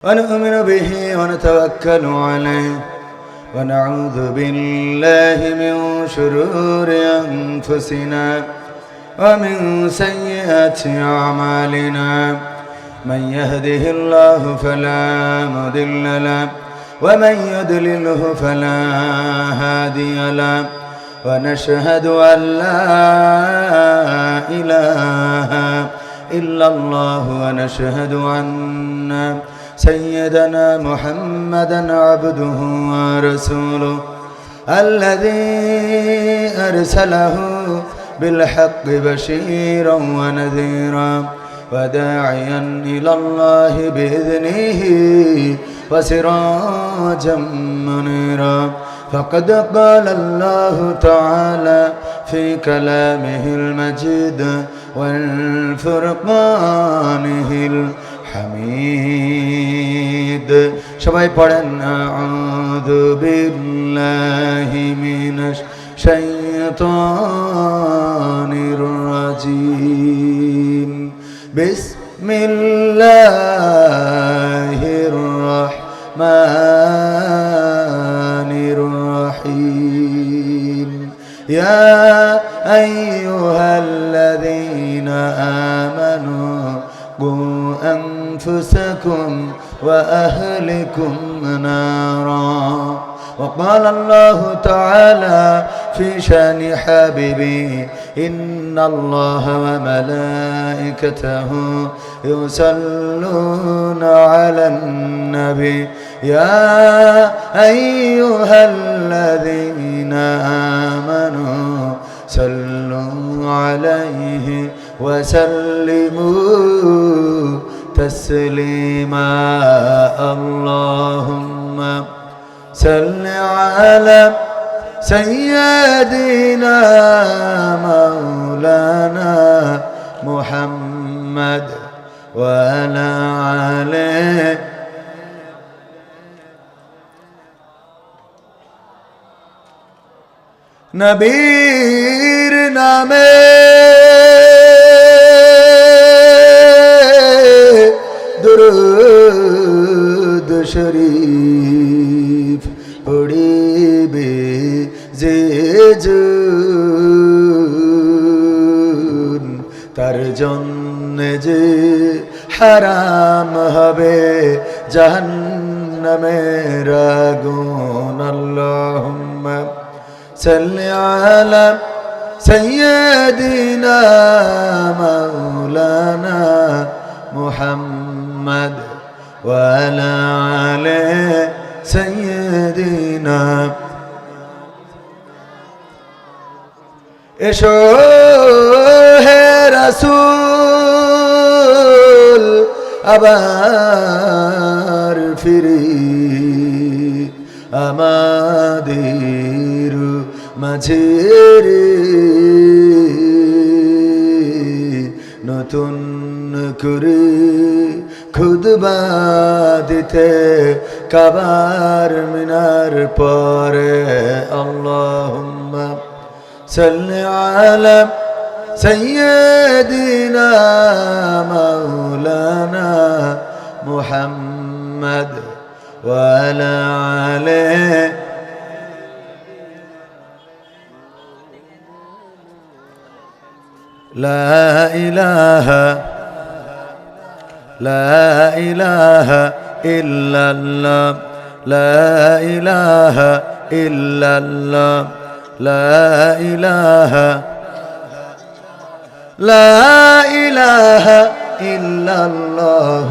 ونؤمن به ونتوكل عليه ونعوذ بالله من شرور أنفسنا ومن سيئات أعمالنا من يهده الله فلا مضل له ومن يضلله فلا هادي له ونشهد أن لا إله إلا الله ونشهد أن سيدنا محمدا عبده ورسوله الذي أرسله بالحق بشيرا ونذيرا وداعيا إلى الله بإذنه وسراجا منيرا فقد قال الله تعالى في كلامه المجيد والفرقانه الحميد সবাই পড়েন আউযু বিল্লাহি মিনাশ শাইতানির রাজীম বিসমিল্লাহির রাহমানির রহিম ইয়া আইয়ুহাল্লাযীনা আমানু قوا أنفسكم وأهلكم نارا وقال الله تعالى في شان حبيبي إن الله وملائكته يصلون على النبي يا أيها الذين آمنوا صلوا عليه وسلموا تسليما اللهم صل على سيدنا مولانا محمد وعلى آله নবীর নামে দুরূদ শরীফ পড়িবে যে জন তার জন্যে যে হারাম হবে জাহান্নামের আগুন আল্লাহুম্মা সাল্লি আলা সাইয়্যিদিনা মাওলানা মুহাম্মদ ওয়া আলা আলি সাইয়্যিদিনা এসো হে রাসূল আবার ফিরি আমাদের মাঝে নতুন করে খুতবা দিতে কাবার মিনার পরে আল্লাহুম্মা সাল্লি আলা সাইয়্যিদিনা মাওলানা মুহাম্মদ ওয়া আলা আলিহি لا إله إلا الله لا إله إلا الله لا إله إلا الله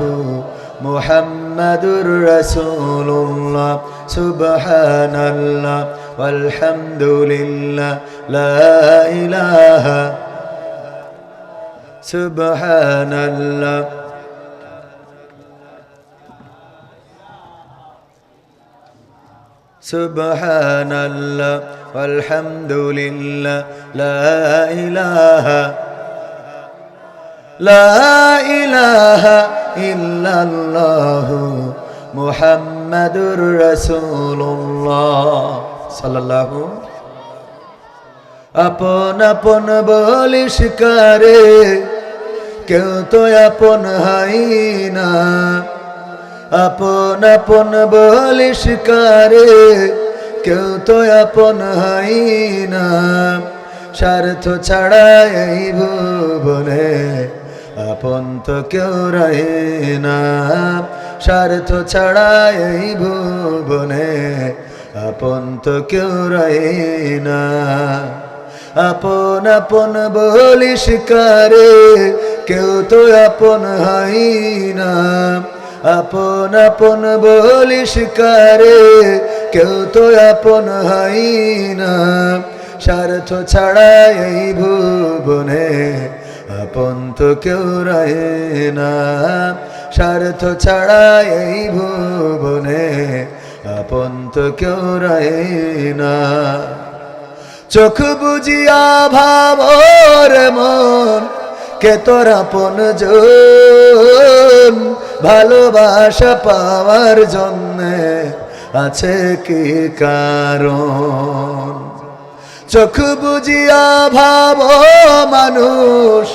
محمد رسول الله سبحان الله والحمد لله لا إله سبحان الله سبحان الله والحمد لله لا إله إلا الله محمد رسول الله صلى الله আপন আপন বলিস কারে কেউ তো আপন হয় না আপন আপন বলিস কারে, কেউ তো আপন হয় না। স্বার্থ ছাড়া এই ভুবনে আপন তো কেউ রহে না। স্বার্থ ছাড়া এই ভুবনে আপন তো কেউ রহে না। আপন আপন বলিস কারে, কেউ তো আপন হয় না। আপন আপন বলিস কারে, কেউ তো আপন হয় না। স্বার্থ ছাড়া এই ভুবনে আপন তো কেউ রহে না। স্বার্থ ছাড়া এই ভুবনে আপন তো কেউ রহে না। চোখ বুঝিয়া ভাবর মন, কে তোর আপন জন। ভালোবাসা পাওয়ার জন্যে আছে কি কারণ? চোখ বুঝিয়া ভাব মানুষ,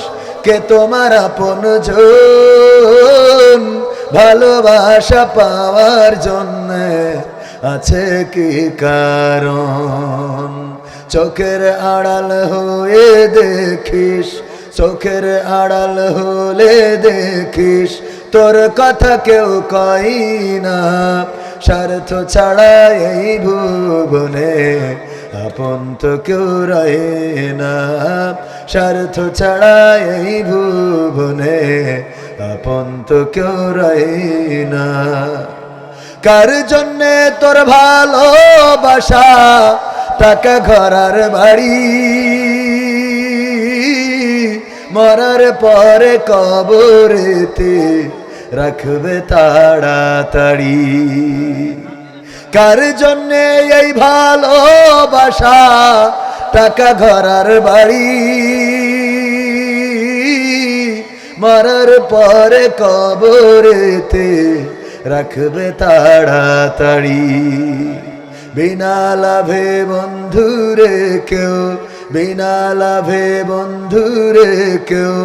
কে তোমার আপন জন। ভালোবাসা পাওয়ার জন্যে আছে কি কারণ? চোখের আড়াল হয়ে দেখিস, চোখের আড়াল হলে দেখিস, তোর কথা কেউ কই না। স্বার্থ ছাড়া এই ভুবনে আপন তো কেউ রহে না। স্বার্থ ছাড়া এই ভুবনে আপন তো কেউ রহে না। কার জন্যে তোর ভালোবাসা, টাকা ঘরার বাড়ি, মরার পরে কবরেতে রাখবে তাড়াতাড়ি। কার জন্যে এই ভালোবাসা, টাকা ঘরার বাড়ি, মরার পরে কবরেতে রাখবে তাড়াতাড়ি। বিনা লাভে বন্ধুরে কেউ, বিনা লাভে বন্ধুরে কেউ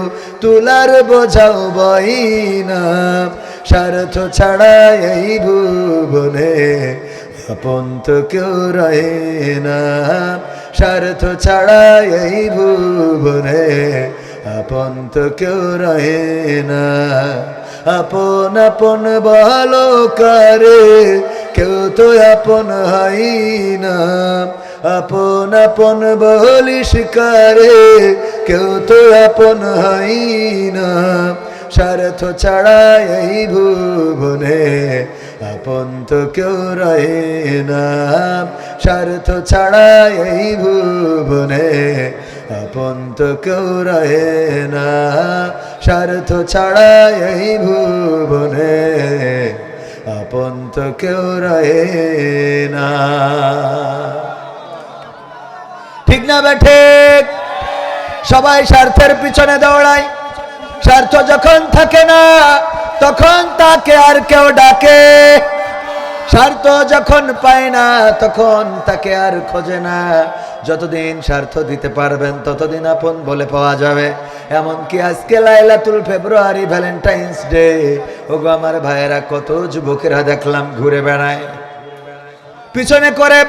তুলার বোঝাও বই না। স্বার্থ ছাড়া এই ভুবনে আপন তো কেউ রহে না। স্বার্থ ছাড়া এই ভুবনে আপন তো কেউ রহে না। আপন আপন বলো কারে, কেউ তো আপন হয় না। আপন আপন বলিস কারে, কেউ তো আপন হয় না। স্বার্থ ছাড়া এই ভুবনে আপন তো কেউ রহে না। স্বার্থ ছাড়া এই ভুবনে আপন তো কেউ রহে না। স্বার্থ ছাড়া এই ভুবনে আপন তো কেউ রহে না। ঠিক না বেঠে? সবাই স্বার্থের পিছনে দৌড়ায়। স্বার্থ যখন থাকে না, তখন তাকে আর কেউ ডাকে। স্বার্থ যখন পায় না, তখন তাকে আর খোঁজে না। যতদিন স্বার্থ দিতে পারবেন, ততদিন আপন বলে পাওয়া যাবে। এমনকি আজকে লাইলাতুল ফেব্রুয়ারি, ভ্যালেন্টাইন্স ডে। ওগো আমার ভাইয়েরা, কত যুবকেরা দেখলাম ঘুরে বেড়ায়, পিছনে করে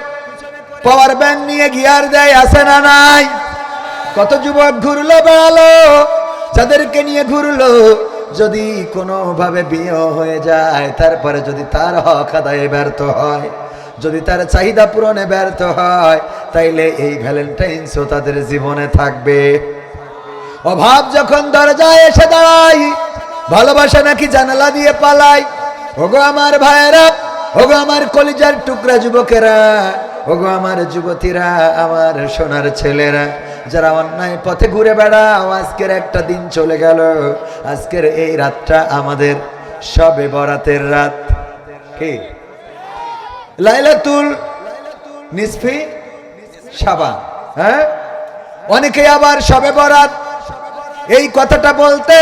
পাওয়ার ব্যাংক নিয়ে গিয়ার দেয়, আছে না নাই? কত যুবক ঘুরলো বেড়ালো, যাদেরকে নিয়ে ঘুরলো, যদি কোনোভাবে বিয়ে হয়ে যায়, তারপরে যদি তার হক আদায়ে ব্যর্থ হয়, যদি তার চাহিদা পূরণে ব্যর্থ হয়, তাইলে এই ভ্যালেন্টাইন্সও তাদের জীবনে থাকবে। অভাব যখন দরজায় এসে দাঁড়ায়, ভালোবাসা নাকি জানালা দিয়ে পালায়। ওগো আমার ভাইয়েরা, ওগো আমার কলিজার টুকরা যুবকেরা, ওগো আমার যুবতীরা, আমার সোনার ছেলেরা, যারা অন্যায় পথে ঘুরে বেড়াও, আজকের একটা দিন চলে গেল। আজকের এই রাতটা আমাদের শবে বরাতের রাত। কি? লাইলাতুল নিসফি শাবান। হ্যাঁ, অনেকে আবার শবে বরাত এই কথাটা বলতে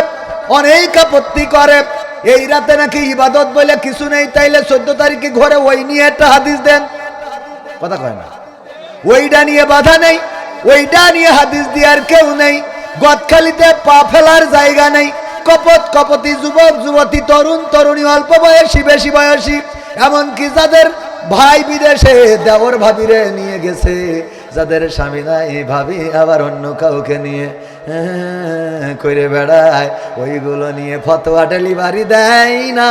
অনেক আপত্তি করে। এই রাতে নাকি ইবাদত বলে কিছু নেই, তাইলে 14 তারিখে ঘরে ওই নিয়ে একটা হাদিস দেন। কথা কয় না? ওইটা নিয়ে বাধা নেই, ওইটা নিয়ে হাদিস দেওয়ার কেউ নেই। গদখালিতে পা ফেলার জায়গা নেই, কপট কপতি, যুবক যুবতী, তরুণ তরুণী, অল্প বয়সী বেশি বয়সী, এমনকি যাদের ভাই বিদেশে দেওর ভাবিরে নিয়ে গেছে, যাদের স্বামী নাই ভাবি আবার অন্য কাউকে নিয়ে করে বেড়ায়, ওইগুলো নিয়ে ফতোয়া ডেলিভারি দেয় না।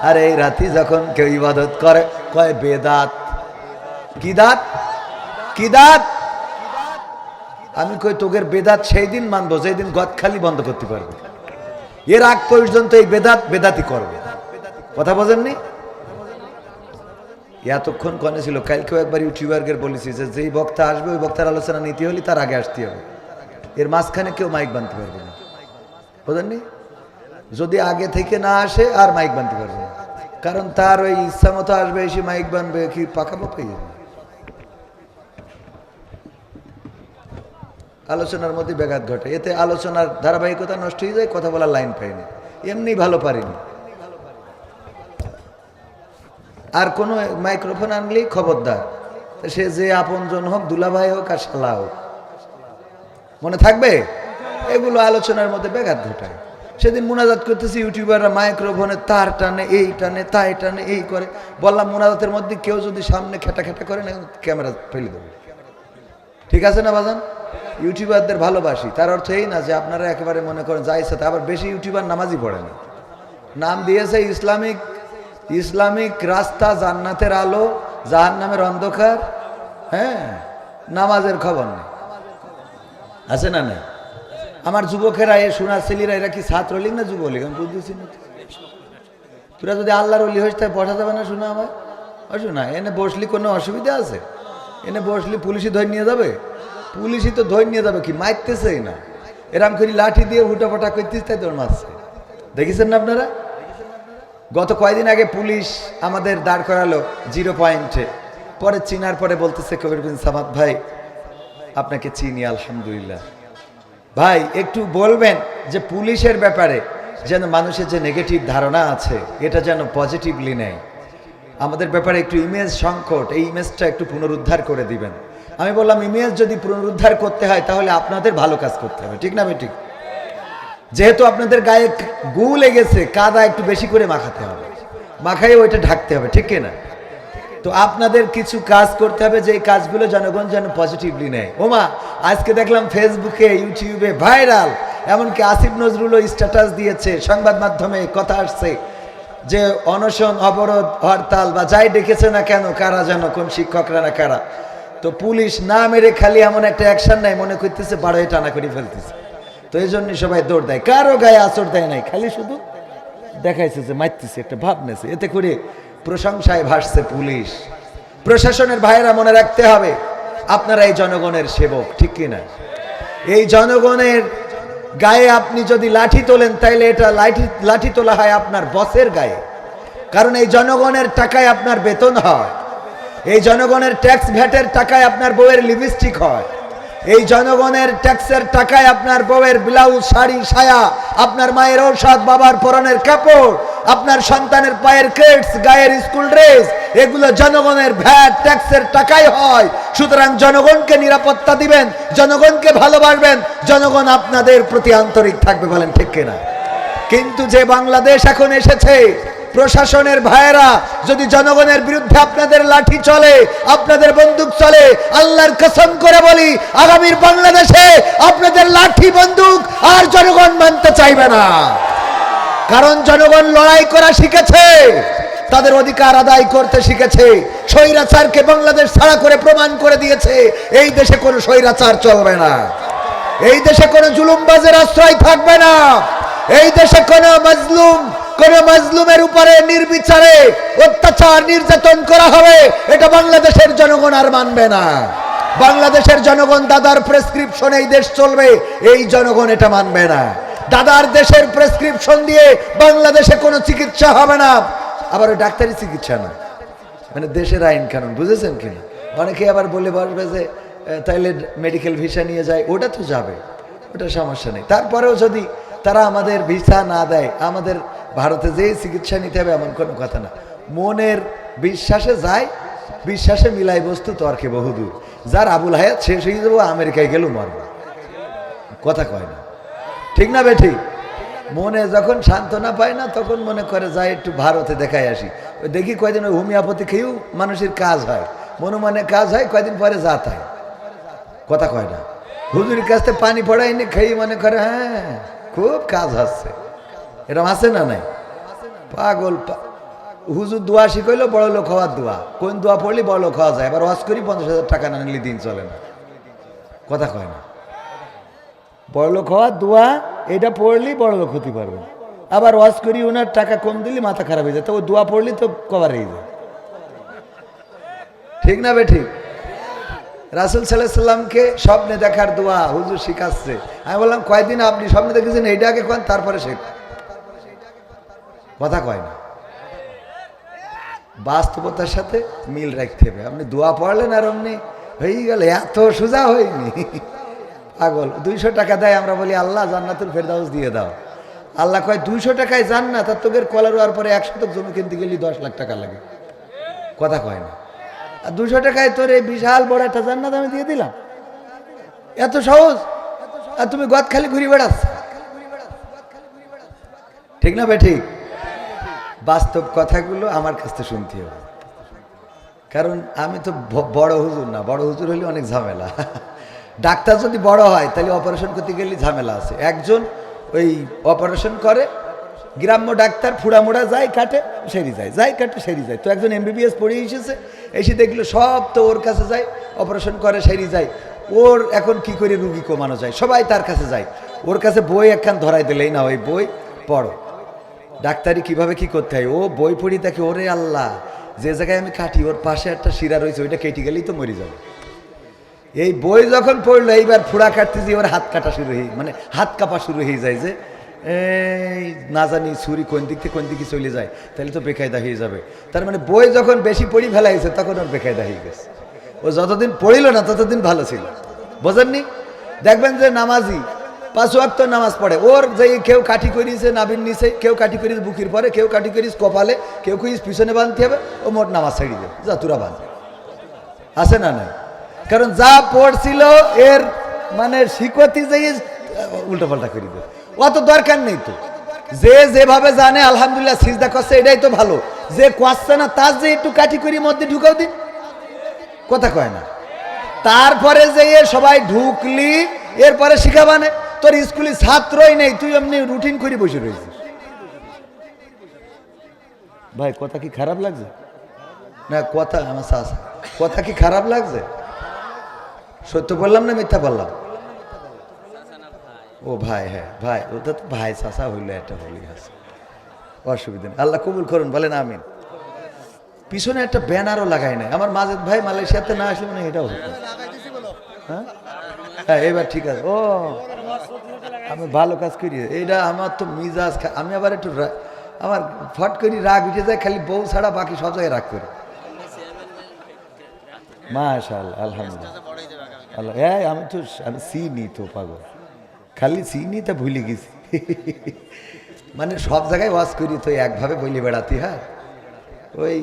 আর এই রাতি যখন কেউ ইবাদত করে কয় বেদাত। কি দাঁত? কি দাঁত? আমি কই তোদের বেদাত সেই দিন মানবো যেই দিন গদ খালি বন্ধ করতে পারবে। এর আগ পর্যন্ত এই বেদাত বেদাতি করবে। কথা বোঝেননি? এতক্ষণ কনে ছিল। কালকেও একবার ইউটিউবারদের বলেছি যে যেই বক্তা আসবে ওই বক্তার আলোচনা নিতে হলে তার আগে আসতে হবে, এর মাঝখানে কেউ মাইক বানতে পারবে না। বোঝেননি? যদি আগে থেকে না আসে আর মাইক বানতে পারবে না, কারণ তার ওই ইচ্ছা মতো আসবে, এসে মাইক বানবে, কি পাকাপোক্ত হয়ে যাবে। আলোচনার মধ্যে ব্যাঘাত ঘটে, এতে আলোচনার ধারাবাহিকতা নষ্ট হয়ে যায়, কথা বলার লাইন পাইনি, এমনি ভালো পারিনি। আর কোনো মাইক্রোফোন আনলেই খবরদার, সে যে আপনজন হোক, দুলাভাই হোক আর শালা হোক, মনে থাকবে। এগুলো আলোচনার মধ্যে ব্যাঘাত ঘটায়। সেদিন মুনাজাত করতেছি, ইউটিউবাররা মাইক্রোফোনে তার টানে, এই টানে, তাই টানে, এই করে। বললাম মুনাজাতের মধ্যে কেউ যদি সামনে খেটা খেটা করে না, ক্যামেরা ফেলে দেবে। ঠিক আছে না বাজান? ইউটিউবারদের ভালোবাসি, তার অর্থ এই না যে আপনারা একেবারে মনে করেন যাই সাথে। আবার বেশি ইউটিউবার নামাজই পড়ে না, নাম দিয়েছে ইসলামিক রাস্তা, জান্নাতের আলো, জাহান্নামের অন্ধকার। হ্যাঁ, নামাজের খবর নেই, আছে না? নাই। আমার যুবকেরা, এ সোনার ছেলেরা, এরা কি ছাত্রলীগ না যুবলীগ আমি বুঝতেছি না। তোরা যদি আল্লাহর ওলি হইস তাই বসা যাবে না? শোনা আমার শোনা, এনে বসলি কোনো অসুবিধা আছে? এনে বসলি পুলিশই ধরে নিয়ে যাবে? পুলিশই তো ধরে নিয়ে যাবে, কি মারতেছেই না, এরম করে লাঠি দিয়ে হুটাফাটা করতেছে, তাই তোর মারছে। দেখেছেন না আপনারা? গত কয়েকদিন আগে পুলিশ আমাদের দাঁড় করালো 0 পয়েন্টে, পরে চিনার পরে বলতেছে কবির বিন সামাদ ভাই আপনাকে চিনি, আলহামদুলিল্লাহ। ভাই একটু বলবেন যে পুলিশের ব্যাপারে যেন মানুষের যে নেগেটিভ ধারণা আছে এটা যেন পজিটিভলি নেয়। আমাদের ব্যাপারে একটু ইমেজ সংকট, এই ইমেজটা একটু পুনরুদ্ধার করে দিবেন। আমি বললাম ইমেজ যদি পুনরুদ্ধার করতে হয় তাহলে আপনাদের ভালো কাজ করতে হবে, ঠিক না বেঠিক? যেহেতু আপনাদের গায়ে গু লেগেছে, কাদা একটু বেশি করে মাখাতে হবে, মাখাই ওইটা ঢাকতে হবে, ঠিক কিনা? তো আপনাদের কিছু কাজ করতে হবে, যে কাজগুলো জনগণ যেন পজিটিভলি নেয়। ওমা, আজকে দেখলাম ফেসবুকে, ইউটিউবে ভাইরাল, এমনকি আসিফ নজরুলও স্ট্যাটাস দিয়েছে, সংবাদ মাধ্যমে কথা আসছে যে অনশন, অবরোধ, হরতাল বা যাই ডেকেছে না কেন, কারা যেন, কোন শিক্ষকরা না কারা, তো পুলিশ না মেরে খালি এমন একটা অ্যাকশন নেয়, মনে করতেছে বাড়াই টানা করে ফেলতেছে। তো এই জন্যই সবাই দৌড় দেয়, কারো গায়ে আঁচড় দেয় নাই, খালি শুধু দেখাইছে যে মারতেছে, একটা ভাব নেছে, এতে করে প্রশংসায় ভাসছে পুলিশ। প্রশাসনের ভাইয়েরা মনে রাখতে হবে আপনারা এই জনগণের সেবক, ঠিক কিনা? এই জনগণের গায়ে আপনি যদি লাঠি তোলেন তাইলে এটা লাঠি তোলা হয় আপনার বসের গায়ে, কারণ এই জনগণের টাকায় আপনার বেতন হয়, এই জনগণের ট্যাক্স ভ্যাটের টাকায় আপনার বউয়ের লিপস্টিক হয়, এই জনগণের ট্যাক্সের টাকায় আপনার বউয়ের ব্লাউজ, শাড়ি, সায়া, আপনার মায়ের ঔষধ, বাবার পরনের কাপড়, আপনার সন্তানের পায়ের কেটস, গায়ের স্কুল ড্রেস, এগুলো জনগণের ভ্যাট ট্যাক্সের টাকাই হয়। সুতরাং জনগণকে নিরাপত্তা দিবেন, জনগণকে ভালোবাসবেন, জনগণ আপনাদের প্রতি আন্তরিক থাকবে, বলেন ঠিক কিনা? কিন্তু যে বাংলাদেশ এখন এসেছে, প্রশাসনের ভাইয়েরা যদি জনগণের বিরুদ্ধে আপনাদের লাঠি চলে, আপনাদের বন্দুক চলে, আল্লাহর কসম করে বলি আগামীর বাংলাদেশে আপনাদের লাঠি বন্দুক আর জনগণ মানতে চাইবে না। কারণ জনগণ লড়াই করা শিখেছে, তাদের অধিকার আদায় করতে শিখেছে, স্বৈরাচারকে বাংলাদেশ ছাড়া করে প্রমাণ করে দিয়েছে এই দেশে কোনো স্বৈরাচার চলবে না, এই দেশে কোনো জুলুমবাজের আশ্রয় থাকবে না, এই দেশে কোনো মাজলুমের উপরে নির্বিচারে অত্যাচার নির্যাতন করা হবে, এটা বাংলাদেশের জনগণ আর মানবে না। বাংলাদেশের জনগণ দাদার প্রেসক্রিপশন এই দেশ চলবে, এই জনগণ এটা মানবে না। দাদার দেশের প্রেসক্রিপশন দিয়ে বাংলাদেশে কোনো চিকিৎসা হবে না, আবার ওই ডাক্তারি চিকিৎসা না, মানে দেশের আইন কানুন, বুঝেছেন কিনা? অনেকে আবার বলে বসবে যে তাইলে মেডিকেল ভিসা নিয়ে যায়, ওটা তো যাবে, ওটা সমস্যা নেই। তারপরেও যদি তারা আমাদের ভিসা না দেয়, আমাদের ভারতে যেই চিকিৎসা নিতে হবে এমন কোনো কথা না। মনের বিশ্বাসে যায়, বিশ্বাসে মিলাই বস্তু তর্কে বহুদূর। যার আবুল হায়াত শেষ হয়ে যাবো, আমেরিকায় গেলেও মরবো, কথা কয় না, ঠিক না বেঠিক? মনে যখন সান্ত্বনা পায় না তখন মনে করে যাই একটু ভারতে দেখাই আসি, ওই দেখি কয়দিন ওই হোমিওপ্যাথি খেয়েও মানুষের কাজ হয়, মনে মনে কাজ হয়, কয়দিন পরে যা তাই, কথা কয় না। হুজুরের কাছ থেকে পানি পড়ায়নি খেয়ে মনে করে হ্যাঁ খুব কাজ হচ্ছে, এরকম আছে না নাই? পাগল হুজুর দোয়া শিখাইলো বড় লোক হওয়ার দোয়া, কোন দোয়া পড়লি বড় লোক হওয়া যায়, এবার ওয়াজ করি 50,000 টাকা না নিলে দিন চলে না, কথা কয় না। বড় লোক হওয়ার দোয়া এটা পড়লি বড় লোক হতে পারবে, আবার ওয়াজ করি ওনার টাকা কম দিলি মাথা খারাপ হয়ে যায়, তো ও দোয়া পড়লি তো কভার হয়ে যায়, ঠিক না বে ঠিক? রাসূল সাল্লাল্লাহু আলাইহি সাল্লামকে স্বপ্নে দেখার দোয়া হুজুর শিখাচ্ছে। আমি বললাম কয়দিন আপনি স্বপ্নে দেখেছেন এইটা আগে কোন, তারপরে শেখ, কথা কয় না। বাস্তবতার সাথে মিল রাখতে হবে। আপনি দোয়া পড়লেন আর অমনি হয়ে গেল, এত সোজা হয়নি পাগল। 200 টাকা দেয়, আমরা বলি আল্লাহ জান্নাতুল ফেরদাউস দিয়ে দাও, আল্লাহ কয় 200 টাকায় জান্নাত, আর তোদের কলার হওয়ার পরে 1 শতক জমি কিনতে গেলে 10 লাখ টাকা লাগে, কথা কয় না। আর 200 টাকায় তোর এই বিশাল বড় একটা জান্নাত আমি দিয়ে দিলাম, এত সহজ, আর তুমি গদ খালি ঘুরে বেড়াচ্ছ, ঠিক না ভাই ঠিক? বাস্তব কথাগুলো আমার কাছ থেকে শুনতে হবে, কারণ আমি তো বড় হুজুর না, বড় হুজুর হলে অনেক ঝামেলা। ডাক্তার যদি বড় হয় তাহলে অপারেশন করতে গেলে ঝামেলা আছে। একজন ওই অপারেশন করে, গ্রাম্য ডাক্তার ফুড়ামোড়া যায় কাটে সেরি যায়, যায় কাটে সেরি যায়, তো একজন MBBS পড়ে এসেছে, এসে দেখলো সব তো ওর কাছে যায়, অপারেশন করে সেরি যায়, ওর এখন কি করে রুগী কমানো যায়, সবাই তার কাছে যায়, ওর কাছে বই একখান ধরাই দিলেই না, ওই বই পড়ো, ডাক্তারি কিভাবে কি করতে হয়, ও বই পড়ি দেখে ওরে আল্লাহ, যে জায়গায় আমি কাটি ওর পাশে একটা শিরা রয়েছে, ওইটা কেটে গেলেই তো মরে যাবে। এই বই যখন পড়লো এইবার ফুড়া কাটতে যে ওর হাত কাটা শুরু হয়ে, মানে হাত কাঁপা শুরু হয়ে যায়, যে এই না জানি ছুরি কোন দিক থেকে কোন দিকে চলে যায়, তাহলে তো বেকায়দা হয়ে যাবে। তার মানে বই যখন বেশি পড়ি ফেলাইছে তখন ওর বেকায়দা হয়ে গেছে। ও যতদিন পড়িল না ততদিন ভালো ছিল, বোঝেননি? দেখবেন যে নামাজি 5 ওয়াক্ত নামাজ পড়ে, ওর যে কেউ কাঠি করিয়েছে নাবির নিচে, কেউ কাঠি করিস বুকির পরে, কেউ কাঠি করিস কপালে, কেউ করিস পিছনে বাঁধতে হবে, ও মোট নামাজ ছাড়ি দেবে, যা তোরা বাঁধ, আছে না নাই? কারণ যা পড়ছিল এর মানে শিকতি যে উল্টো পাল্টা করে দেবে, অত দরকার নেই তো। যে যেভাবে জানে আলহামদুলিল্লাহ সিজদা করছে এটাই তো ভালো, যে করছে না তার যে একটু কাঠি করি মধ্যে ঢুকাও দিন, কথা কয় না। তারপরে যে সবাই ঢুকলি এরপরে শিখাবানে, তোর স্কুলে ছাত্রই নেই, তুই এমনি রুটিন করে বসে রয়েছিস। ভাই কথা কি খারাপ লাগছে না? কথা আমার শাস, কথা কি খারাপ লাগছে? সত্য বললাম না মিথ্যা বললাম? ও ভাই, হ্যাঁ ভাই, ওটা তো ভাই চাষা হইলো, এটা হলি আছে, অসুবিধা নেই, আল্লাহ কবুল করুন, বলেন আমিন। পিছনে একটা ব্যানারও লাগাই নাই, আমার মাজেদ ভাই মালয়েশিয়াতে না আসলে মানে এটাও হতো। হ্যাঁ হ্যাঁ এবার ঠিক আছে। ও আমি ভালো কাজ করি, এইটা আমার তো মিজাজ, আমি আবার একটু আমার ফট করি রাগ উঠে যায়, খালি বউ ছাড়া বাকি সব জায়গায় রাগ করি। মাশাআল্লাহ আলহামদুলিল্লাহ আল্লাহ, এই আমি চিনি তো পাগল, খালি চিনি তা ভুলে গেছি। মানে সব জায়গায় ওয়াজ করি তো একভাবে বলে বেড়াতে হয়। ওই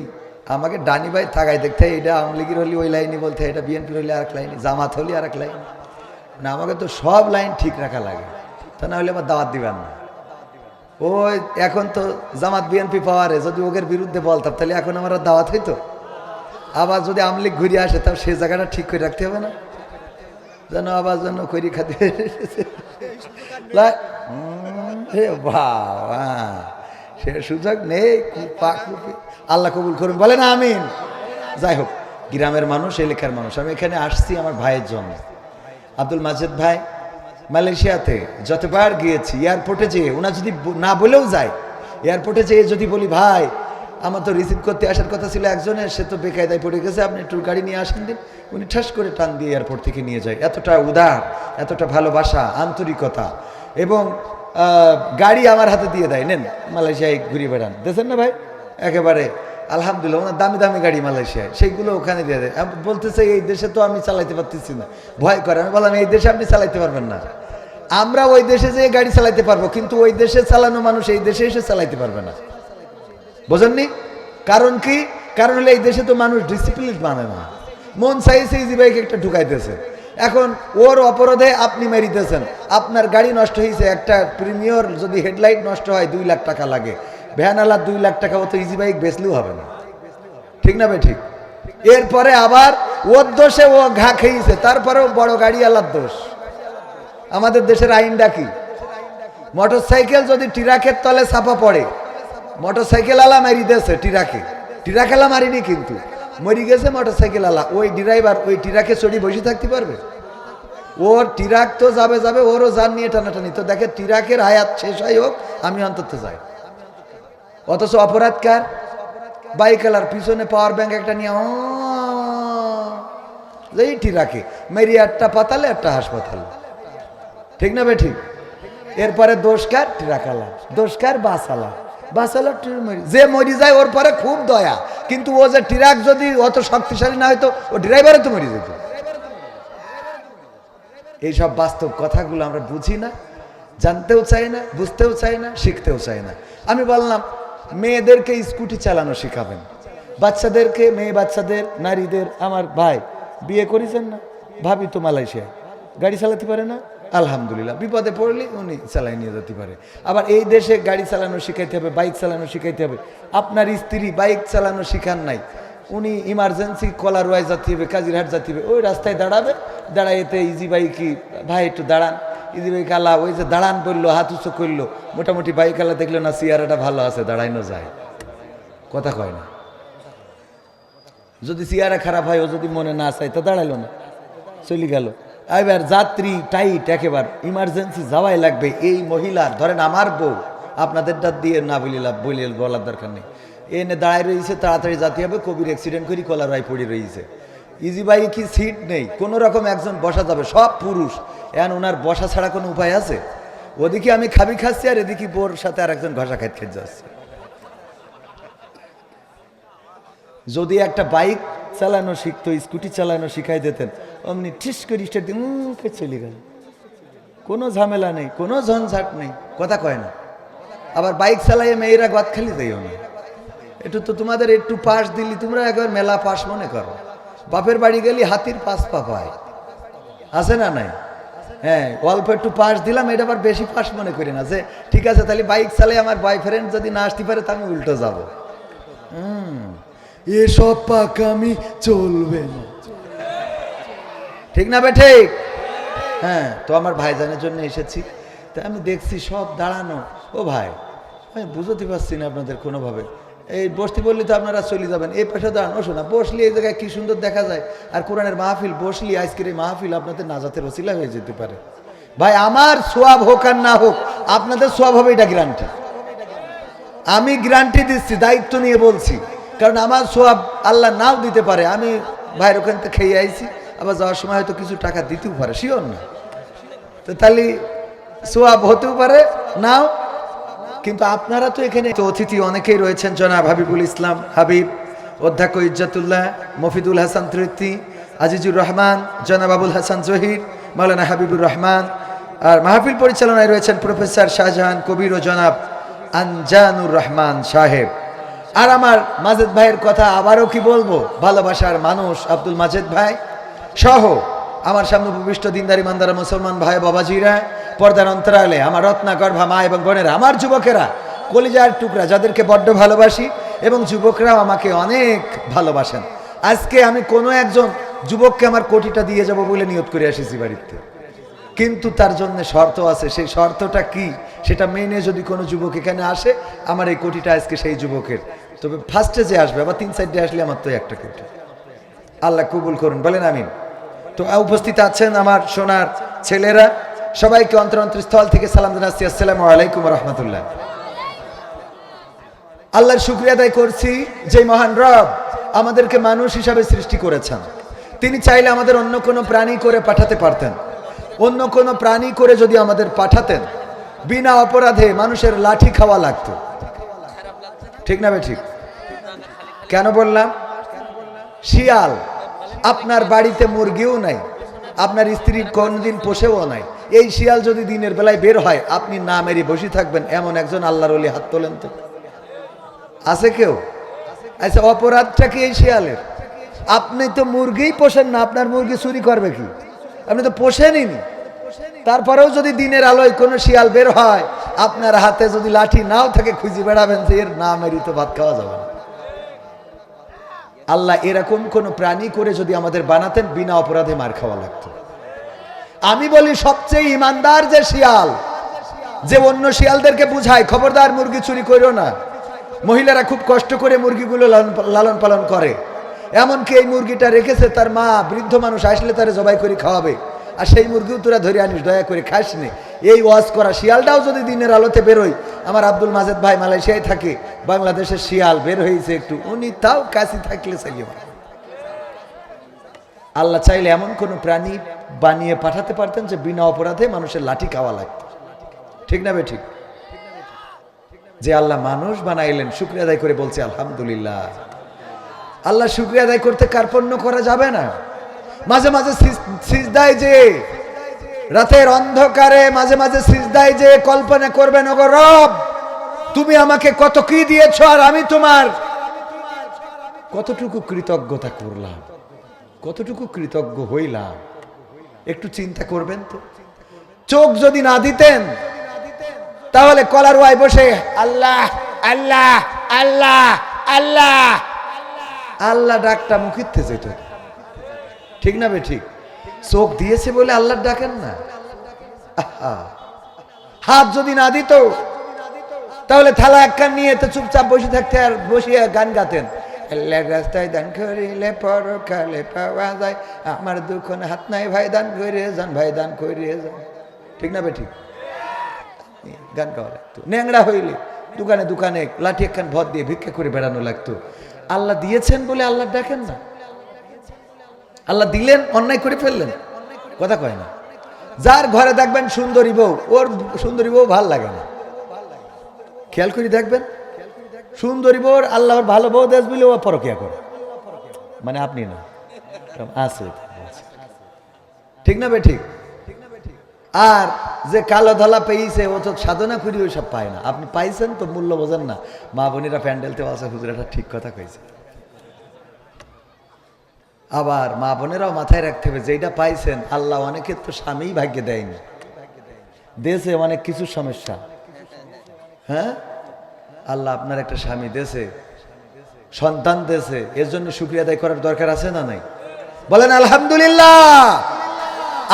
আমাকে ডানি ভাই থাকায় দেখতে হয়, এটা আওয়ামী লীগের হলে ওই লাইনই বলতে হয়, এটা বিএনপির হলে আরেক লাইন, জামাত হলে আরেক লাইন, না আমাকে তো সব লাইন ঠিক রাখা লাগে, তা না হলে আমার দাওয়াত দিবেন না। ওই এখন তো জামাত বিএনপি পাওয়ারে যদি ওদের বিরুদ্ধে বলতাম তাহলে এখন আমার দাওয়াত হইতো। আবার যদি আওয়ামী লীগ ঘুরে আসে তাও সে জায়গাটা ঠিক করে রাখতে হবে না, যেন আবার যেন করি খাতে বাবা, সে সুযোগ নেই। আল্লাহ কবুল করুন, বলেন আমিন। যাই হোক, গ্রামের মানুষ, এলাকার মানুষ, আমি এখানে আসছি আমার ভাইয়ের জন্য। আব্দুল মাজেদ ভাই মালয়েশিয়াতে যতবার গিয়েছি, এয়ারপোর্টে যেয়ে ওনা যদি না বলেও যায়, এয়ারপোর্টে যেয়ে যদি বলি ভাই আমার তো রিসিভ করতে আসার কথা ছিল একজনের, সে তো বেকায়দায় পড়ে গেছে, আপনি একটু গাড়ি নিয়ে আসেন দিন, উনি ঠাস করে টান দিয়ে এয়ারপোর্ট থেকে নিয়ে যায়। এতটা উদার, এতটা ভালোবাসা, আন্তরিকতা, এবং গাড়ি আমার হাতে দিয়ে দেয়, নেন মালয়েশিয়ায় ঘুরিয়ে বেড়ান, দেখছেন না ভাই, একেবারে আলহামদুলিল্লাহ। ওনার দামি দামি গাড়ি মালয়েশিয়ায়, সেইগুলো ওখানে দিয়ে দেয়। বলতেছে এই দেশে তো আমি চালাইতে পারতেছি না, ভয় করে। আমি বললাম এই দেশে আপনি চালাইতে পারবেন না, আমরা ওই দেশে যেয়ে গাড়ি চালাইতে পারবো, কিন্তু ওই দেশে চালানো মানুষ এই দেশে এসে চালাইতে পারবে না, বোঝেননি? কারণ কি? কারণ হলে এই দেশে তো মানুষ ডিসিপ্লিন মানে না, মন চাইছে ইজি বাইক একটা ঢুকাইতেছে, এখন ওর অপরাধে আপনি মেরিতেছেন, আপনার গাড়ি নষ্ট হয়েছে, একটা প্রিমিয়র যদি হেডলাইট নষ্ট হয় 2 লাখ টাকা লাগে, ভ্যান আলার 2 লাখ টাকা, ও তো ইজি বাইক বেচলেও হবে না, ঠিক না বে ঠিক? এরপরে আবার ওর দোষে ও ঘা খেয়েছে, তারপরেও বড় গাড়ি আলার দোষ। আমাদের দেশের আইনটা কি? মোটর সাইকেল যদি ট্রাকের তলে চাপা পড়ে, মোটর সাইকেল আলা মারি দিয়েছে ট্রাকে, ট্রাক আলা মারিনি কিন্তু মরি গেছে মোটর সাইকেল আলা, ওই ড্রাইভার ওই ট্রাকে চড়ি বসে থাকতে পারবে? ওর ট্রাক তো যাবে যাবে, ওরও যান নিয়ে টানাটানি। তো দেখে ট্রাকের হায়াত শেষ হয় হোক, আমি অন্তত যাই। অথচ অপরাধ কার? বাইক আলার, পিছনে পাওয়ার ব্যাংক একটা নিয়ে এই ট্রাকে মেরি, একটা পাতালে একটা হাসপাতালে, ঠিক না বে ঠিক? এরপরে দোষ কার? ট্রাকালা। দোষ কার? বাসালা। বাসালা যে মরি যায় ওর পরে খুব দয়া, কিন্তু ও যে ট্রাক যদি অত শক্তিশালী না হয়তো ও ড্রাইভারে তো মরি যেত। এইসব বাস্তব কথাগুলো আমরা বুঝি না, জানতেও চাই না, বুঝতেও চাই না, শিখতেও চাই না। আমি বললাম মেয়েদেরকে স্কুটি চালানো শিখাবেন, বাচ্চাদেরকে, মেয়ে বাচ্চাদের, নারীদের। আমার ভাই বিয়ে করেছেন না, ভাবি তো মালয়েশিয়া, গাড়ি চালাতে পারে না, আলহামদুলিল্লাহ, বিপদে পড়লে উনি চালাই নিয়ে যেতে পারে। আবার এই দেশে গাড়ি চালানো শিখাইতে হবে, বাইক চালানো শিখাইতে হবে। আপনার স্ত্রী বাইক চালানো শিখান নাই, উনি ইমার্জেন্সি কলারওয়াই যেতে হবে, কাজিরহাট যেতে হবে, ওই রাস্তায় দাঁড়াবে, দাঁড়াইতে ইজি বাইকই ভাই একটু দাঁড়ান, ইজি বাইক আলা ওই যে দাঁড়ান বললো, হাত উঁচু করলো, মোটামুটি বাইক আলা দেখলো না চেয়ারটা ভালো আছে, দাঁড়াইনো যায়, কথা কয় না। যদি চেয়ারা খারাপ হয়, ও যদি মনে না চায় তো দাঁড়াইলো না, চলে গেল। এবার যাত্রী টাইট, একেবারে ইমার্জেন্সি যাওয়াই লাগবে, এই মহিলার ধরেন আমার বউ, আপনাদেরটা দিয়ে না বলার দরকার নেই, এনে দাঁড়ায় রয়েছে, তাড়াতাড়ি যেতে হবে, কবির অ্যাক্সিডেন্ট করি কলারায় পড়ে রয়েছে, ইজি বাইকে কি সিট নেই, কোনো রকম একজন বসা যাবে, সব পুরুষ, এখন ওনার বসা ছাড়া কোনো উপায় আছে? ওদিকে আমি খাবি খাচ্ছি আর এদিকে বোর সাথে আর একজন ঘষা খাইতে খেতে যাচ্ছে। যদি একটা বাইক চালানো শিখতো, স্কুটি চালানো শিখাই দিতেন, অমনি ঠিস করে স্টার্ট দিয়ে চলে গেল, কোনো ঝামেলা নেই, কোনো ঝঞ্ঝাট নেই, কথা কয় না। আবার বাইক চালাইয়ে মেয়েরা গদখালি যাইও না, একটু তো তোমাদের একটু পাশ দিলি তোমরা একবার মেলা পাশ মনে করো, বাপের বাড়ি গেলি হাতির পাশ পা পায়, আছে না নাই? হ্যাঁ, অল্প একটু পাশ দিলাম, এটা আবার বেশি পাশ মনে করি না, যে ঠিক আছে তাহলে বাইক চালাই আমার বয়ফ্রেন্ড যদি না আসতে পারে তা আমি উল্টো যাবো, এসব পাকামি চলবে না, ঠিক না বে ঠিক? হ্যাঁ, তো আমার ভাইজানের জন্য এসেছি, তাই আমি দেখছি সব দাঁড়ানো। ও ভাই, আমি বুঝতে পারছি না আপনাদের কোনোভাবে, এই বসতে বললে তো আপনারা চলে যাবেন, এই পাশে দাঁড়ান, ও শোনা বসলি এই জায়গায় কি সুন্দর দেখা যায়, আর কোরআনের মাহফিল বসলি, আজকের এই মাহফিল আপনাদের নাজাতের ওসিলা হয়ে যেতে পারে। ভাই আমার সোয়াব হোক আর না হোক, আপনাদের সোয়াব হবে, এটা গ্যারান্টি, আমি গ্যারান্টি দিচ্ছি, দায়িত্ব নিয়ে বলছি, কারণ আমার সোয়াব আল্লাহ নাও দিতে পারে, আমি ভাইয়ের ওখান থেকে খেয়ে আইছি, আবার যাওয়ার সময় হয়তো কিছু টাকা দিতেও পারে, শিওর না, তো তাহলে সোয়াব হতেও পারে নাও। কিন্তু আপনারা তো এখানে তো অতিথি অনেকেই রয়েছেন, জনাব হাবিবুল ইসলাম হাবিব, অধ্যক্ষ ইজ্জাতুল্লাহ, মফিদুল হাসান তৃপ্তি, আজিজুর রহমান, জনাব আবুল হাসান জহির, মাওলানা হাবিবুর রহমান, আর মাহফিল পরিচালনায় রয়েছেন প্রফেসর শাহজাহান কবির ও জনাব আনজানুর রহমান সাহেব। আর আমার মাজেদ ভাইয়ের কথা আবারও কি বলবো, ভালোবাসার মানুষ আব্দুল মাজেদ ভাই সহ আমার সামনে উপবিষ্ট দিনদারি মানদারা মুসলমান ভাই বাবাজিরা, পর্দার অন্তরালে আমার রত্নাগর্ভা মা এবং বোনেরা, আমার যুবকেরা, কলিজার টুকরা, যাদেরকে বড্ড ভালোবাসি, এবং যুবকরাও আমাকে অনেক ভালোবাসেন। আজকে আমি কোনো একজন যুবককে আমার কোটিটা দিয়ে যাব বলে নিয়ত করে এসেছি বাড়িতে, কিন্তু তার জন্য শর্ত আছে, সেই শর্তটা কি সেটা মেনে যদি কোনো যুবক এখানে আসে, আমার এই কোটিটা আজকে সেই যুবকের। তবে ফার্স্টে যে আসবে, আবার 3-4টে আসলে আমার তো একটা কোটি, আল্লাহ কবুল করুন, বলেন আমিন। তো উপস্থিত আছেন আমার সোনার ছেলেরা, সবাইকে অন্তরস্থল থেকে সালাম জানাচ্ছি, আসসালামু আলাইকুম রহমতুল্লাহ। আল্লাহর শুকরিয়া আদায় করছি, যে মহান রব আমাদেরকে মানুষ হিসাবে সৃষ্টি করেছেন, তিনি চাইলে আমাদের অন্য কোনো প্রাণী করে পাঠাতে পারতেন। অন্য কোনো প্রাণী করে যদি আমাদের পাঠাতেন, বিনা অপরাধে মানুষের লাঠি খাওয়া লাগতো, ঠিক না বে ঠিক? কেন বললাম? শিয়াল, আপনার বাড়িতে মুরগিও নাই, আপনার স্ত্রী কোনদিন পোষেও নাই, এই শিয়াল যদি দিনের বেলায় বের হয়, আপনি না মেরে বসে থাকবেন, এমন একজন আল্লাহর ওলি হাত তোলেন তো, আছে কেউ? আচ্ছা, অপরাধটা কি এই শিয়ালের? আপনি তো মুরগিই পোষেন না, আপনার মুরগি চুরি করবে কি? আপনি তো পোষেনই নি। তারপরেও যদি দিনের আলোয় কোনো শিয়াল বের হয়, আপনার হাতে যদি লাঠি নাও থাকে, খুঁজে বেড়াবেন যে এর না মেরি তো ভাত খাওয়া যাবে না। আল্লাহ এরকম কোন প্রাণী করে যদি আমাদের বানাতেন, বিনা অপরাধে মার খাওয়া লাগতো। আমি বলি সবচেয়ে ইমানদার যে শিয়াল, যে অন্য শিয়ালদেরকে বুঝায় খবরদার মুরগি চুরি করিও না। মহিলারা খুব কষ্ট করে মুরগিগুলো লালন পালন করে, এমনকি এই মুরগিটা রেখেছে তার মা, বৃদ্ধ মানুষ আসলে তারে জবাই করে খাওয়াবে, আর সেই মুরগিও তোরা ধরে আনিস, দয়া করে খাস নে। এই ওয়াজ করা শিয়ালটাও যদি দিনের আলোতে বেরোয়, আমার আব্দুল মাজেদ ভাই মালয়েশিয়ায় থাকে, বাংলাদেশের শিয়াল বের হয়েছে একটু, উনি তাও কাছে থাকলে চাইলে। আল্লাহ চাইলে এমন কোন প্রাণী বানিয়ে পাঠাতে পারতেন যে বিনা অপরাধে মানুষের লাঠি খাওয়া লাগতো। ঠিক না বে ঠিক? যে আল্লাহ মানুষ বানাইলেন, শুকরিয়া আদায় করে বলছে আলহামদুলিল্লাহ। আল্লাহ শুকরিয়া আদায় করতে কার্পণ্য করা যাবে না। মাঝে মাঝে সিজদায় যে, রাতের অন্ধকারে মাঝে মাঝে সিজদায় যে কল্পনা করবেন, ওগো রব তুমি আমাকে কত কি দিয়েছো, আর আমি তোমার কতটুকু কৃতজ্ঞতা করলাম, কতটুকু কৃতজ্ঞ হইলাম, একটু চিন্তা করবেন তো। চোখ যদি না দিতেন, তাহলে কলার ওয়াই বসে আল্লাহ আল্লাহ আল্লাহ আল্লাহ আল্লাহ ডাকটা মুখিতে যেত। ঠিক না বে ঠিক? চোখ দিয়েছে বলে আল্লাহ ডাকেন না। হাত যদি না দিত, তাহলে থালা এক কান নিয়ে তো চুপচাপ বসে থাকতে, আর বসিয়ে গান গাতেন, আল্লাহর রাস্তায় দান করিলে পরকালে পাওয়া যায়, আমার দুখন হাত নাই ভাই দান করে যান, ভাই দান করে যান। ঠিক না বে ঠিক? গান গাওয়া লাগতো। ন্যাংরা হইলে দোকানে দোকানে লাঠি একখান ভর দিয়ে ভিক্ষা করে বেড়ানো লাগতো। আল্লাহ দিয়েছেন বলে আল্লাহ ডাকেন না। আল্লাহ দিলেন, অন্যায় করে ফেললেন, কথা কয় না। যার ঘরে দেখবেন সুন্দরী বউ, ওর সুন্দরী বউ ভাল লাগে না। খেয়াল করে দেখবেন, সুন্দরী বউ আল্লাহর ভালো বউ দেশ বলে ও পরকিয়া করে, মানে আপনি না, আছে। ঠিক না বে ঠিক? আর যে কালো ধলা পেয়েছে, ও তো সাধনা করি ওই সব পায় না। আপনি পাইছেন তো মূল্য বোঝেন না। মা বোনেরা প্যান্ডেলতে আছে, হুজুরাটা ঠিক কথা কইছে। আবার মা বোনেরাও মাথায় রাখতে হবে, যেটা পাইছেন আল্লাহ অনেকের তো স্বামীই ভাগ্যে দেয়নি, দেশে অনেক কিছু সমস্যা। হ্যাঁ, আল্লাহ আপনার একটা স্বামী দেশে, সন্তান দেশে, এর জন্য শুকরিয়া আদায় করার দরকার আছে না নাই? বলেন আলহামদুলিল্লাহ।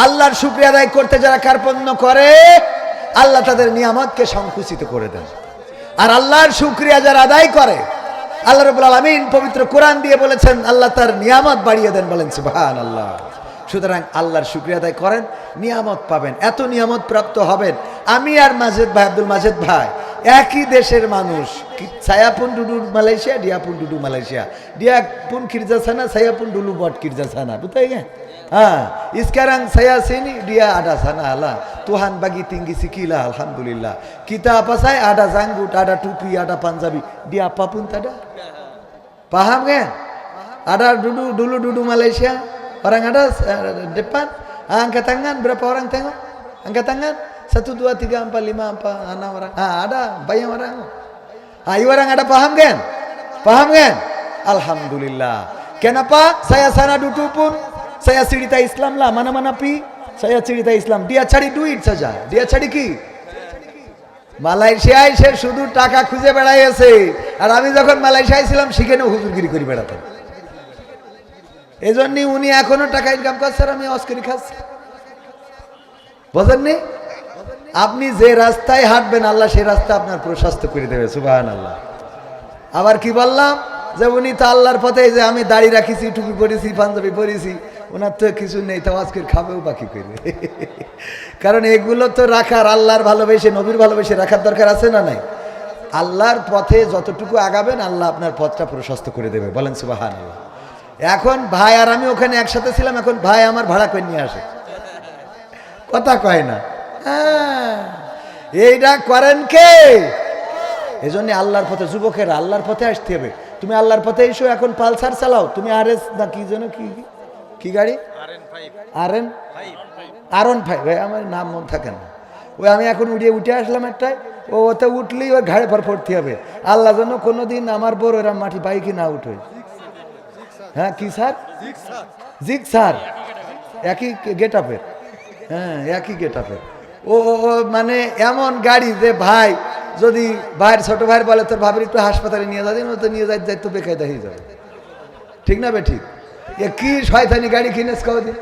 আল্লাহর শুকরিয়া আদায় করতে যারা কার্পণ্য করে, আল্লাহ তাদের নিয়ামতকে সংকুচিত করে দেন। আর আল্লাহর শুকরিয়া যারা আদায় করে, আল্লাহ রাব্বুল আলামিন পবিত্র কোরআন দিয়ে বলেছেন আল্লাহ তার নিয়ামত বাড়িয়ে দেন। বলেন সুবহানাল্লাহ। সুতরাং আল্লাহর শুকরিয়া আদায় করেন, নিয়ামত পাবেন, এত নিয়ামত প্রাপ্ত হবেন। আমি আর মাজেদ ভাই, আব্দুল মাজেদ ভাই একই দেশের মানুষ। সায়াপুন ডুডু মালয়েশিয়া, ডিয়াপুন ডুডু মালয়েশিয়া, ডিয়াপুন কিরজাসানা, সায়াপুন ডুলু বট কিরজাসানা, বুঝতে গে? হ্যাঁ, ইসকারাং saya sini dia ada sana lah. Tuhan bagi tinggi sikila, alhamdulillah. Kita apa saya ada janggut, ada topi, ada panjabi, dia apapun ada. Paham kan? Ada dulu duduk Malaysia, orang ada depan, angkat tangan, berapa orang tengok? Angkat tangan, 1, 2, 3, 4, 5, 6 orang. Ada banyak orang. Ini orang ada paham kan? Paham kan? Alhamdulillah. Kenapa saya sana duduk pun saya cerita Islam lah, mana-mana pi saya cerita Islam. Dia cari duit saja. Dia cari কি? মালয়েশিয়ায় সে শুধু টাকা খুঁজে বেড়াইছে, আর আমি যখন মালয়েশিয়ায় ছিলাম সেখানেও হুজুরগিরি করে বেড়াতাম। এজন্য উনি এখনো টাকা ইনকাম করছে, আর আমি অস্করি খাচ্ছি। বুঝেননি? আপনি যে রাস্তায় হাঁটবেন, আল্লাহ সেই রাস্তা আপনার প্রশস্ত করে দেবে। সুবহানাল্লাহ। আবার কি বললাম, যে উনি তো আল্লাহর পথে, যে আমি দাড়ি রাখিছি, টুপি পরেছি, পাঞ্জাবি পরেছি, ওনার তো কিছু নেই, তাও আজকের খাবেও বাকি করবে। কারণ এগুলো তো রাখার, আল্লাহর ভালোবেসে, নবীর ভালোবেসে রাখার দরকার আছে না নাই? আল্লাহর পথে যতটুকু আগাবেন, আল্লাহ আপনার পথটা প্রশস্ত করে দেবে। বলেন সুবহানাল্লাহ। এখন ভাই আর আমি ওখানে একসাথে ছিলাম, এখন ভাই আমার ভাড়া করে নিয়ে আসে, কথা কয় না। এইটা করেন কে? এজন্য আল্লাহর পথে, যুবকেরা আল্লাহর পথে আসতে হবে। তুমি আল্লাহর পথে এসো, এখন পালসার চালাও, তুমি আরএস না কি যেন, কি গাড়ি, R15 ভাই, আমার নাম মন থাকে না। ওই আমি এখন উঠে আসলাম একটাই, ওতে উঠলেই ওর ঘাড়ে পর পড়তে হবে। আল্লাহ যেন কোনোদিন আমার বড় এরা মাটি পাই কি না উঠে। হ্যাঁ, কি স্যার? জিক্সার। একই গেট আপের, হ্যাঁ একই গেট আপের। ও মানে এমন গাড়ি যে ভাই যদি ভাইয়ের ছোট ভাইয়ের বলে তোর ভাবির একটু হাসপাতালে নিয়ে যাবেন, ও তো নিয়ে যাই তো বেকায়দা হয়ে যাবে, ঠিক না বে ঠিক? এ কি শয়তানি গাড়ি কিনেছ কদিন,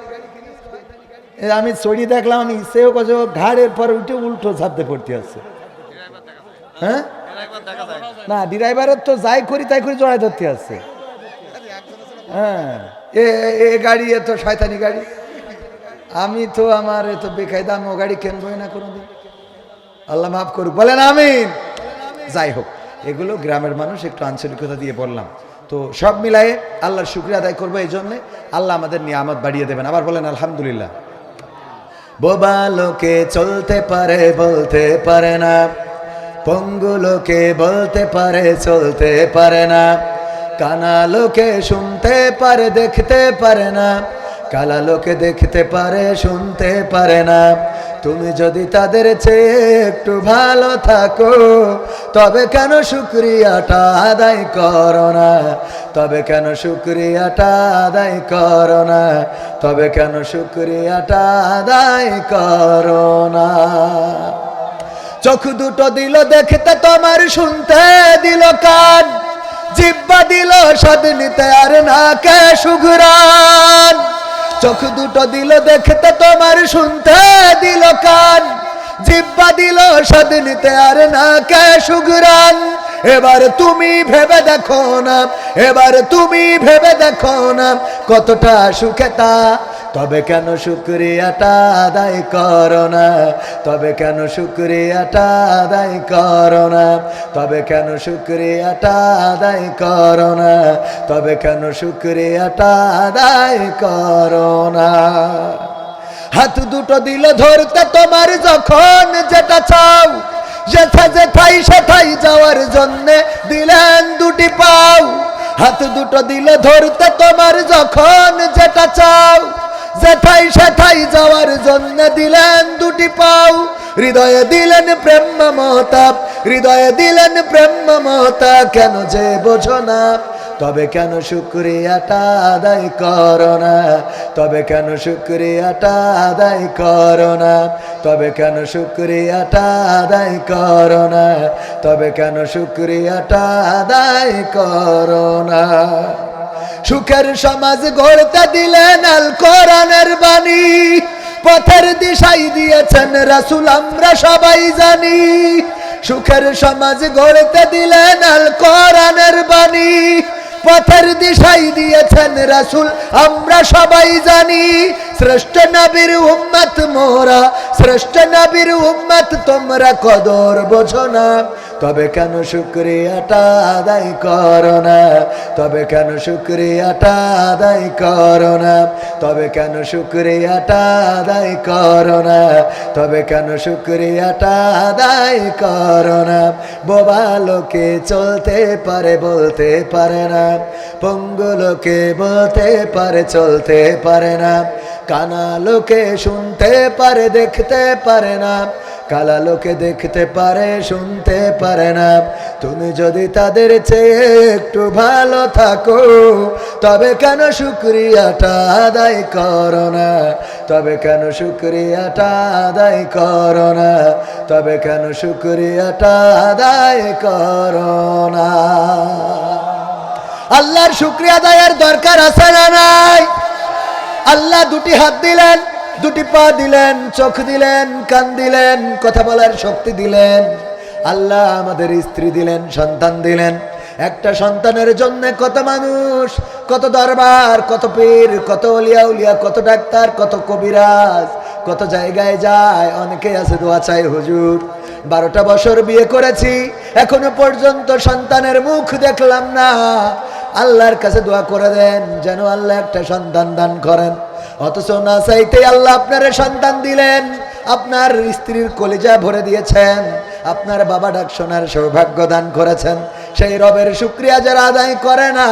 আমি চড়ি দেখলাম, আমি সেও কাছে ঘাড়ের পর উঠে উল্টো ঝাপতে পড়তে আছে। হ্যাঁ না, ড্রাইভারের তো যাই করি তাই করে জড়াই ধরতে আছে। হ্যাঁ এ গাড়ি এ তো শয়তানি গাড়ি, আমি তো আমার এত বেকায়দা, আমি ও গাড়ি কিনবই না কোনোদিন, আল্লাহ মাফ করুক, বলেন আমিন। যাই হোক, এগুলো গ্রামের মানুষ, একটু আঞ্চলিকতা দিয়ে বললাম। তো সব মিলায়ে আল্লাহর শুকরিয়া আদায় করবো, এই জন্যে আল্লাহ আমাদের নিয়ামত বাড়িয়ে দেবেন। আবার বলেন আলহামদুলিল্লাহ। বোবা লোকে চলতে পারে বলতে পারে না, পঙ্গু লোকে বলতে পারে চলতে পারে না, কানা লোকে শুনতে পারে দেখতে পারে না, কালা লোকে দেখতে পারে শুনতে পারে না। তুমি যদি তাদের চেয়ে একটু ভালো থাকো, তবে কেন শুকরিয়াটা আদায় করো না, তবে কেন শুকরিয়াটা আদায় করো না, তবে কেন শুকরিয়াটা আদায় করো না। চোখ দুটো দিল দেখতে তোমার, শুনতে দিল কান, জিহ্বা দিল স্বাদ নিতে আর নাকে সুঘ্রাণ। চোখ দুটো দিল দেখতে তোমার, শুনতে দিল কান, জিহ্বা দিল স্বাদ নিতে আর নাকে সুঘ্রাণ। এবার তুমি ভেবে দেখো না, এবার তুমি ভেবে দেখো না, কতটা সুখে তা, তবে কেন শুকরিয়াটা আদায় করো না, তবে কেন শুকরিয়াটা আদায় করো না, তবে কেন শুকরিয়াটা আদায় করো না, তবে কেন শুকরিয়াটা আদায় করো না। হাত দুটো দিল ধরতে তোমার, যখন যেটা চাও, যেথা যেথাই সেথাই যাওয়ার জন্যে দিলেন দুটি পাও। হাত দুটো দিল ধরতে তোমার, যখন যেটা চাও, যেথাই সেথাই যাওয়ার জন্য দিলেন দুটি পাও। হৃদয়ে দিলেন প্রেম মমতা, হৃদয়ে দিলেন প্রেম মমতা, কেন যে বোঝো না, তবে কেন শুকরিয়াটা আদায় করো না, তবে কেন শুকরিয়াটা আদায় করো না, তবে কেন শুকরিয়াটা আদায় করো না, তবে কেন শুকরিয়াটা আদায় করো না। সুখের সমাজ গড়তে দিলেন আল কোরআনের বাণী, পথের দিশাই দিয়েছেন রাসূল আমরা সবাই জানি। সুখের সমাজ গড়তে দিলেন আল কোরআনের বাণী, পথের দিশাই দিয়েছেন রাসূল আমরা সবাই জানি। শ্রেষ্ঠ নবীর উম্মত মোরা, শ্রেষ্ঠ নবীর উম্মত তোমরা কদর বোঝো না, তবে কেন শুকরিয়াটা আদায় করো না, তবে কেন শুকরিয়াটা আদায় করো না, তবে কেন শুকরিয়াটা আদায় করো না, তবে কেন শুকরিয়াটা আদায় করো না। বোবা লোকে চলতে পারে বলতে পারে না, পঙ্গু লোকে বলতে পারে চলতে পারে না, কানা লোকে শুনতে পারে দেখতে পারে না, কালা লোকে দেখতে পারে শুনতে পারে না। তুমি যদি তাদের চেয়ে একটু ভালো থাকো, তবে কেন শুকরিয়াটা আদায় করো না, তবে কেন শুকরিয়াটা আদায় করো না, তবে কেন শুকরিয়াটা আদায় করো না। আল্লাহর শুকরিয়া আদায়ের দরকার আছে না নাই? আল্লাহ দুটি হাত দিলেন, দুটি পা দিলেন, চোখ দিলেন, কান দিলেন, কথা বলার শক্তি দিলেন। আল্লাহ আমাদের স্ত্রী দিলেন, সন্তান দিলেন। একটা সন্তানের জন্য কত মানুষ, কত দরবার, কত পীর, কত ওলিয়া উলিয়া, কত ডাক্তার, কত কবিরাজ, কত জায়গায় যায়। অনেকে আছে দোয়া চাই, হুজুর 12টা বছর বিয়ে করেছি, এখনো পর্যন্ত সন্তানের মুখ দেখলাম না। আল্লাহর কাছে দোয়া করে দেন যেন আল্লাহ একটা সন্তান দান করেন। অথচ না চাইতে আল্লাহ আপনার সন্তান দিলেন, আপনার স্ত্রীর কলিজা ভরে দিয়েছেন, আপনার বাবা ডাক শোনার সৌভাগ্য দান করেছেন। সেই রবের শুকরিয়া যারা আদায় করে না,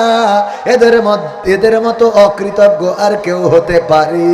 এদের মতো অকৃতজ্ঞ আর কেউ হতে পারে?